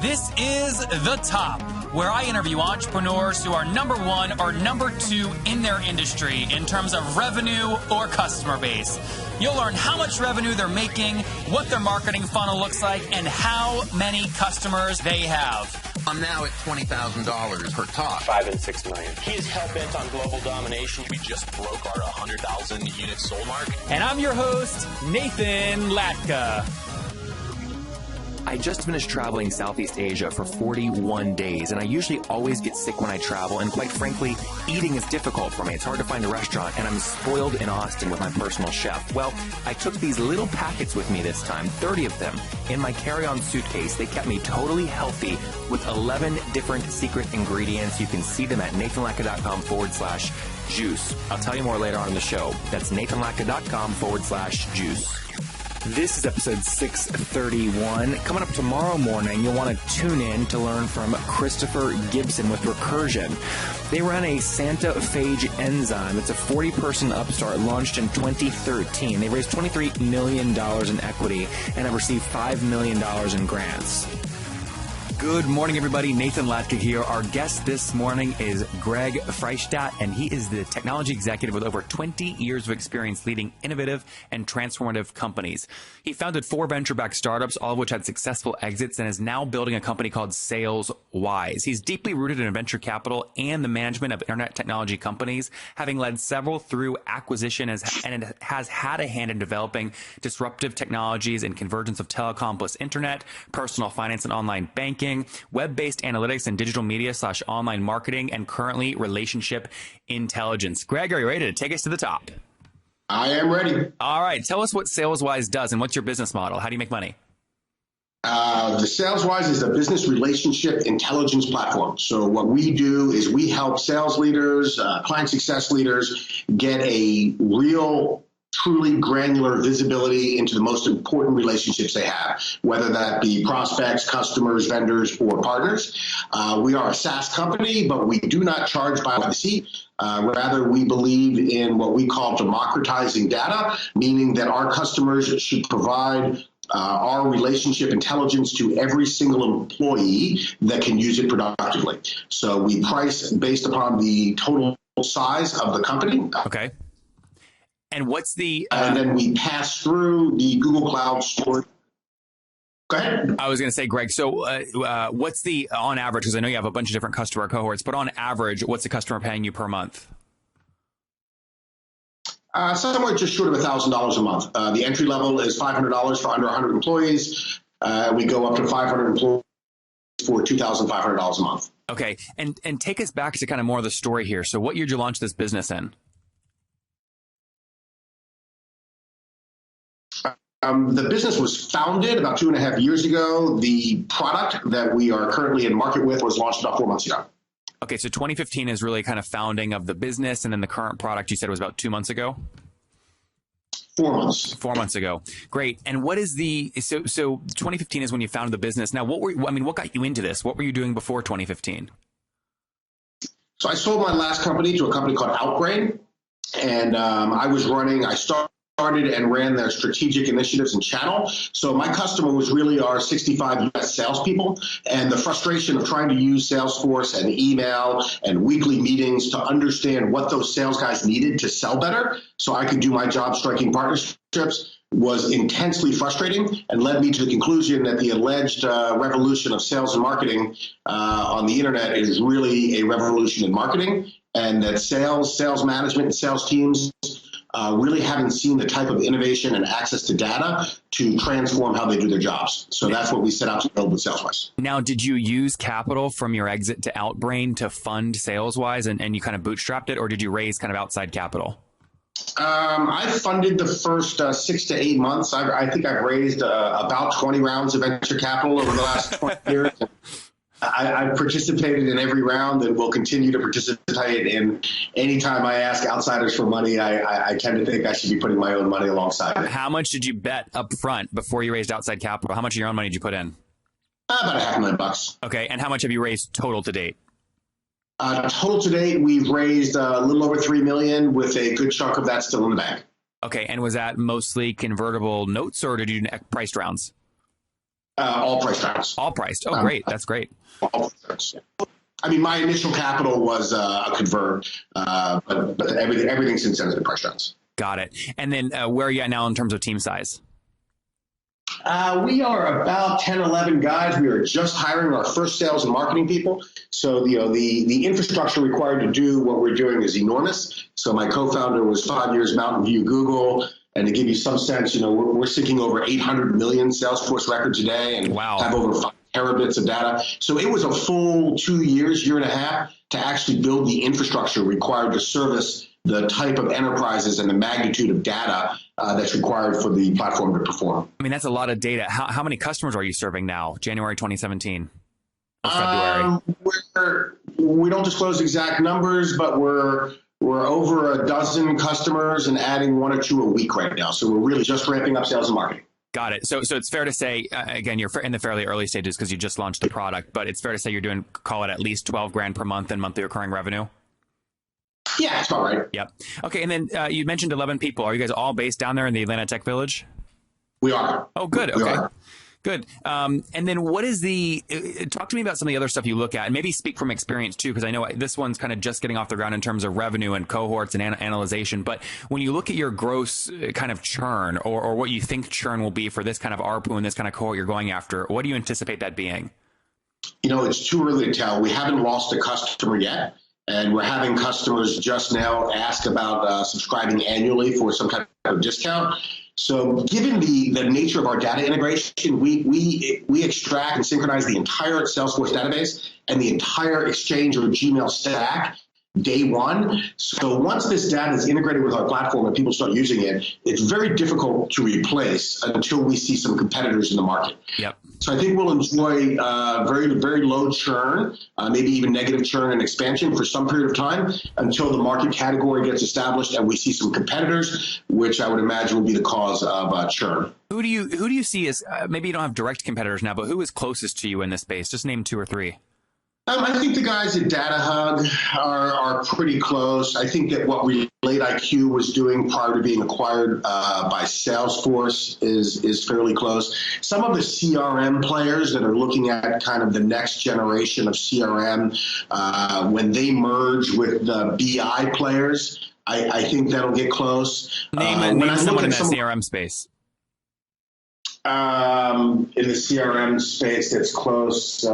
This is The Top, where I interview entrepreneurs who are number one or number two in their industry in terms of revenue or customer base. You'll learn how much revenue they're making, what their marketing funnel looks like, and how many customers they have. I'm now at $20,000 per talk. 5 and 6 million. He is hell-bent on global domination. We just broke our 100,000 units sold mark. And I'm your host, Nathan Latka. I just finished traveling Southeast Asia for 41 days, and I usually always get sick when I travel, and quite frankly, eating is difficult for me. It's hard to find a restaurant, and I'm spoiled in Austin with my personal chef. Well, I took these little packets with me this time, 30 of them, in my carry-on suitcase. They kept me totally healthy with 11 different secret ingredients. You can see them at nathanlatka.com/juice. I'll tell you more later on in the show. That's nathanlatka.com/juice. This is episode 631. Coming up tomorrow morning, you'll want to tune in to learn from Christopher Gibson with Recursion. They run a Santa phage enzyme. It's a 40-person upstart launched in 2013. They raised $23 million in equity and have received $5 million in grants. Good morning, everybody. Nathan Latka here. Our guest this morning is Gregg, and he is the technology executive with over 20 years of experience leading innovative and transformative companies. He founded 4 venture-backed startups, all of which had successful exits, and is now building a company called Saleswise. He's deeply rooted in venture capital and the management of internet technology companies, having led several through acquisition and has had a hand in developing disruptive technologies and convergence of telecom plus internet, personal finance and online banking, web-based analytics and digital media / online marketing, and currently relationship intelligence. Gregg, are you ready to take us to the top? I am ready. All right. Tell us what Saleswise does and what's your business model. How do you make money? The Saleswise is a business relationship intelligence platform. So what we do is we help sales leaders, client success leaders get a real truly granular visibility into the most important relationships they have, whether that be prospects, customers, vendors, or partners. We are a SaaS company, but we do not charge by the seat. Rather, we believe in what we call democratizing data, meaning that our customers should provide our relationship intelligence to every single employee that can use it productively. So we price based upon the total size of the company. Okay. And what's the... and then we pass through the Google Cloud storage. Go ahead. I was going to say, Gregg, so what's the, on average, because I know you have a bunch of different customer cohorts, but on average, what's the customer paying you per month? Somewhere just short of $1,000 a month. The entry level is $500 for under 100 employees. We go up to 500 employees for $2,500 a month. Okay. And take us back to kind of more of the story here. So what year did you launch this business in? The business was founded about 2.5 years ago. The product that we are currently in market with was launched about 4 months ago. Okay, so 2015 is really kind of founding of the business, and then the current product you said was about 2 months ago? 4 months. 4 months ago. Great. And what is the, so 2015 is when you founded the business. Now, what got you into this? What were you doing before 2015? So I sold my last company to a company called Outbrain, and I started and ran their strategic initiatives and channel. So my customer was really our 65 US salespeople, and the frustration of trying to use Salesforce and email and weekly meetings to understand what those sales guys needed to sell better so I could do my job striking partnerships was intensely frustrating and led me to the conclusion that the alleged revolution of sales and marketing on the internet is really a revolution in marketing, and that sales management and sales teams really haven't seen the type of innovation and access to data to transform how they do their jobs. So that's what we set out to build with Saleswise. Now, did you use capital from your exit to Outbrain to fund Saleswise and you kind of bootstrapped it, or did you raise kind of outside capital? I funded the first 6 to 8 months. I think I've raised about 20 rounds of venture capital over the last 20 years. I've participated in every round and will continue to participate in. Anytime I ask outsiders for money, I tend to think I should be putting my own money alongside it. How much did you bet up front before you raised outside capital? How much of your own money did you put in? About $500,000. Okay, and how much have you raised total to date? Total to date, we've raised a little over $3 million, with a good chunk of that still in the bank. Okay, and was that mostly convertible notes, or did you do priced rounds? All price tracks. All priced. Oh, great. That's great. All price tracks. I mean, my initial capital was a convert, but everything since then has been price tracks. Got it. And then where are you at now in terms of team size? We are about 10, 11 guys. We are just hiring our first sales and marketing people. So, the infrastructure required to do what we're doing is enormous. So my co-founder was 5 years Mountain View Google. And to give you some sense, we're syncing over 800 million Salesforce records a day and have over 5 terabits of data. So it was a full 2 years, year and a half to actually build the infrastructure required to service the type of enterprises and the magnitude of data that's required for the platform to perform. I mean, that's a lot of data. How many customers are you serving now, January 2017? Or February? We don't disclose exact numbers, but we're over a dozen customers and adding 1 or 2 a week right now. So we're really just ramping up sales and marketing. Got it. So it's fair to say, again, you're in the fairly early stages because you just launched the product, but it's fair to say you're doing, call it at least 12 grand per month in monthly recurring revenue? Yeah, that's about right. Yep. Okay, and then you mentioned 11 people. Are you guys all based down there in the Atlanta Tech Village? We are. Oh, good. Okay. We are. Good. And then what is talk to me about some of the other stuff you look at, and maybe speak from experience too, because I know this one's kind of just getting off the ground in terms of revenue and cohorts and analyzation. But when you look at your gross kind of churn or what you think churn will be for this kind of ARPU and this kind of cohort you're going after, what do you anticipate that being? It's too early to tell. We haven't lost a customer yet. And we're having customers just now ask about subscribing annually for some kind of discount. So given the nature of our data integration, we extract and synchronize the entire Salesforce database and the entire Exchange or Gmail stack day one. So once this data is integrated with our platform and people start using it, it's very difficult to replace until we see some competitors in the market. Yep. So I think we'll enjoy very, very low churn, maybe even negative churn and expansion for some period of time until the market category gets established and we see some competitors, which I would imagine will be the cause of churn. Who do you see as maybe you don't have direct competitors now, but who is closest to you in this space? Just name 2 or 3. I think the guys at DataHug are pretty close. I think that what RelateIQ was doing prior to being acquired by Salesforce is fairly close. Some of the CRM players that are looking at kind of the next generation of CRM, when they merge with the BI players, I think that'll get close. Name someone in that CRM space. In the CRM space that's close,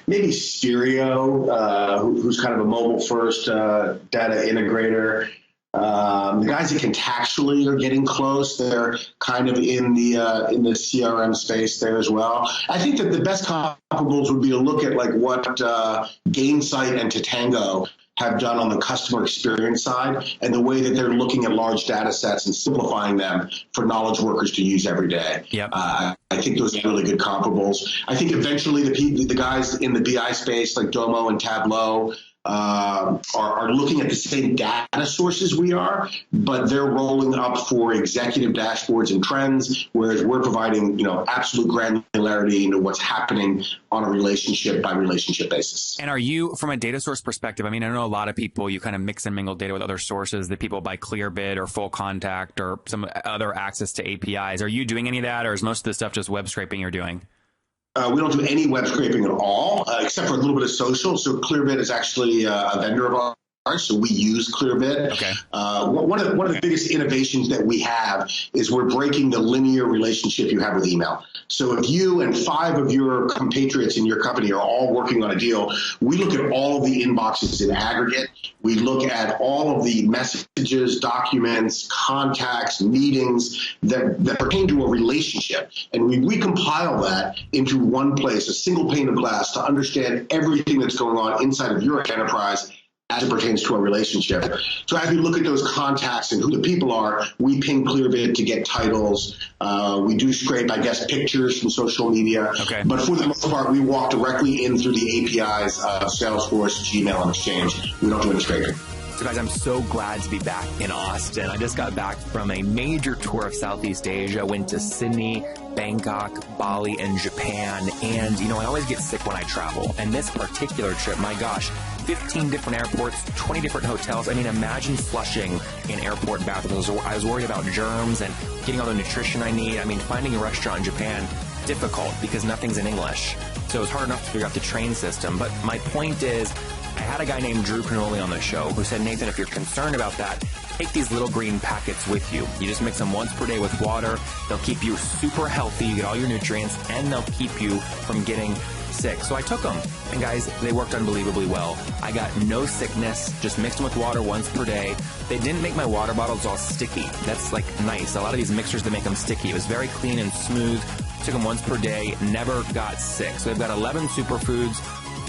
maybe Stereo, who's kind of a mobile-first data integrator. The guys at Contactually are getting close. They're kind of in the CRM space there as well. I think that the best comparables would be to look at like what Gainsight and Tatango have done on the customer experience side and the way that they're looking at large data sets and simplifying them for knowledge workers to use every day. Yep. I think those are really good comparables. I think eventually the guys in the BI space like Domo and Tableau are looking at the same data sources we are, but they're rolling up for executive dashboards and trends, whereas we're providing, absolute granularity into what's happening on a relationship by relationship basis. And are you, from a data source perspective, I mean, I know a lot of people, you kind of mix and mingle data with other sources, that people buy Clearbit or Full Contact or some other access to APIs. Are you doing any of that, or is most of the stuff just web scraping you're doing? We don't do any web scraping at all, except for a little bit of social. So Clearbit is actually a vendor of ours, so we use Clearbit. Okay. One of the biggest innovations that we have is we're breaking the linear relationship you have with email. So if you and 5 of your compatriots in your company are all working on a deal, we look at all of the inboxes in aggregate. We look at all of the messages, documents, contacts, meetings that pertain to a relationship. And we recompile that into one place, a single pane of glass, to understand everything that's going on inside of your enterprise as it pertains to a relationship. So as we look at those contacts and who the people are, we ping Clearbit to get titles. We do scrape, pictures from social media. Okay. But for the most part, we walk directly in through the APIs of Salesforce, Gmail, and Exchange. We don't do any scraping. So guys, I'm so glad to be back in Austin. I just got back from a major tour of Southeast Asia. Went to Sydney, Bangkok, Bali, and Japan. And, I always get sick when I travel. And this particular trip, my gosh, 15 different airports, 20 different hotels. I mean, imagine flushing in airport bathrooms. I was worried about germs and getting all the nutrition I need. I mean, finding a restaurant in Japan difficult because nothing's in English. So it was hard enough to figure out the train system. But my point is, I had a guy named Drew Canoli on the show who said, Nathan, if you're concerned about that, take these little green packets with you. You just mix them once per day with water. They'll keep you super healthy. You get all your nutrients, and they'll keep you from getting sick. So I took them, and guys, they worked unbelievably well. I got no sickness, just mixed them with water once per day. They didn't make my water bottles all sticky. That's like nice. A lot of these mixers, they make them sticky. It was very clean and smooth. Took them once per day, never got sick. So they've got 11 superfoods,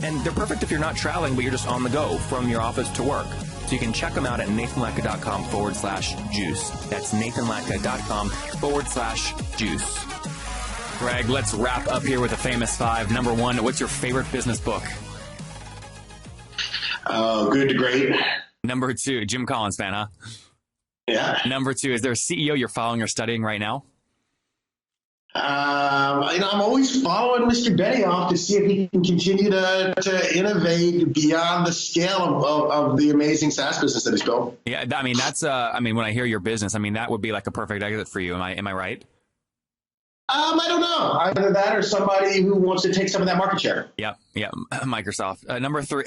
and they're perfect if you're not traveling, but you're just on the go from your office to work. So you can check them out at nathanlatka.com/juice. That's nathanlatka.com/juice. Gregg, let's wrap up here with the famous five. Number one, what's your favorite business book? Good to Great. Number two, Jim Collins fan, huh? Yeah. Number two, is there a CEO you're following or studying right now? I'm always following Mr. Benioff to see if he can continue to innovate beyond the scale of the amazing SaaS business that he's built. Yeah, I mean, that's, when I hear your business, that would be like a perfect exit for you. Am I right? I don't know. Either that or somebody who wants to take some of that market share. Yeah. Microsoft. Number three.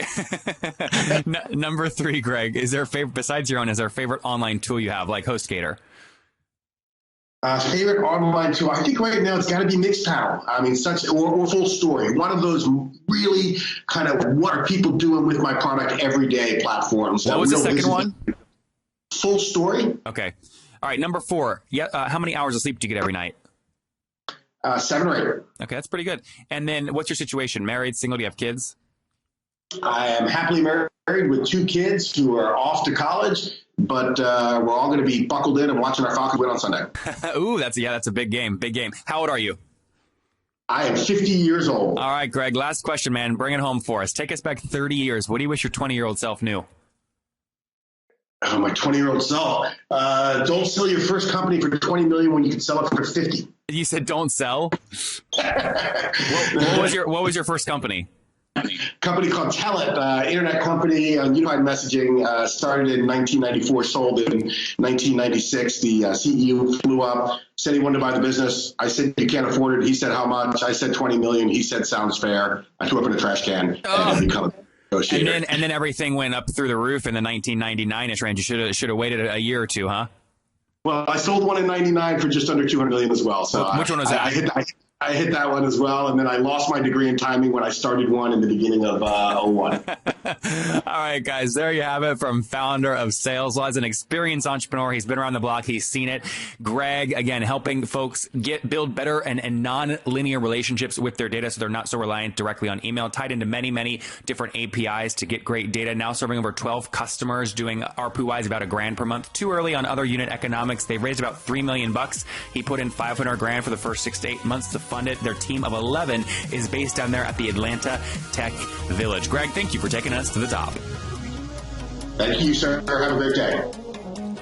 Number three, Gregg, is there a favorite, besides your own, is there a favorite online tool you have, like HostGator? Favorite online tool? I think right now it's got to be Mixpanel. Or Full Story. One of those really kind of what are people doing with my product every day platforms. What was the second one? Full Story. Okay. All right. Number four. Yeah. How many hours of sleep do you get every night? 7 or 8. Okay, that's pretty good. And then what's your situation? Married, single? Do you have kids? I am happily married with 2 kids who are off to college, but we're all going to be buckled in and watching our Falcons win on Sunday. Ooh, that's a big game. Big game. How old are you? I am 50 years old. All right, Gregg, last question, man. Bring it home for us. Take us back 30 years. What do you wish your 20-year-old self knew? Oh, my 20-year-old self. Don't sell your first company for $20 million when you can sell it for $50. You said don't sell? What was your first company? Company called Telit, internet company, unified messaging, started in 1994, sold in 1996. The CEO flew up, said he wanted to buy the business. I said, you can't afford it. He said, how much? I said, 20 million. He said, sounds fair. I threw up in a trash can and become and then everything went up through the roof in the 1999-ish range. You should have waited a year or two, huh? Well, I sold one in 99 for just under $200 million as well. So which one was that? I hit that one as well, and then I lost my degree in timing when I started one in the beginning of 01. All right, guys, there you have it from founder of Saleswise, an experienced entrepreneur. He's been around the block. He's seen it. Gregg, again, helping folks build better and non-linear relationships with their data so they're not so reliant directly on email, tied into many, many different APIs to get great data. Now serving over 12 customers, doing ARPU-wise about $1,000 per month. Too early on other unit economics. They raised about $3 million. He put in $500,000 for the first 6 to 8 months to fund it. Their team of 11 is based down there at the Atlanta Tech Village. Gregg, thank you for taking us to the top. Thank you, sir. Have a great day.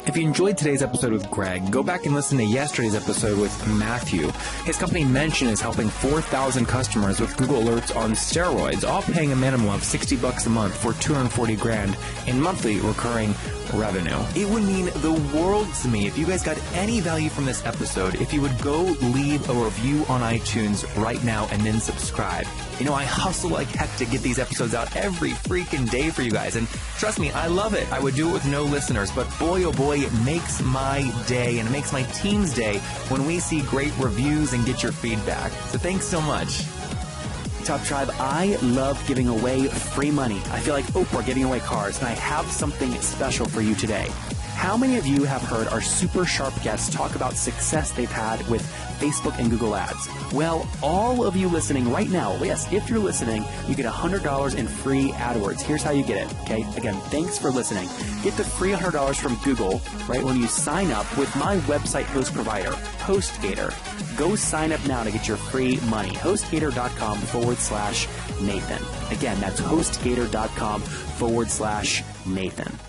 If you enjoyed today's episode with Gregg, go back and listen to yesterday's episode with Matthew. His company Mention is helping 4,000 customers with Google Alerts on steroids, all paying a minimum of $60 a month for $240,000 in monthly recurring revenue. It would mean the world to me if you guys got any value from this episode, if you would go leave a review on iTunes right now and then subscribe. You know, I hustle like heck to get these episodes out every freaking day for you guys, and trust me, I love it. I would do it with no listeners, but boy, oh boy, it makes my day and it makes my team's day when we see great reviews and get your feedback. So thanks so much. Top Tribe, I love giving away free money. I feel like Oprah giving away cars, and I have something special for you today. How many of you have heard our super sharp guests talk about success they've had with Facebook and Google Ads? Well, all of you listening right now, yes, if you're listening, you get $100 in free AdWords. Here's how you get it, okay? Again, thanks for listening. Get the free $100 from Google right when you sign up with my website host provider, HostGator. Go sign up now to get your free money. HostGator.com/Nathan. Again, that's HostGator.com/Nathan.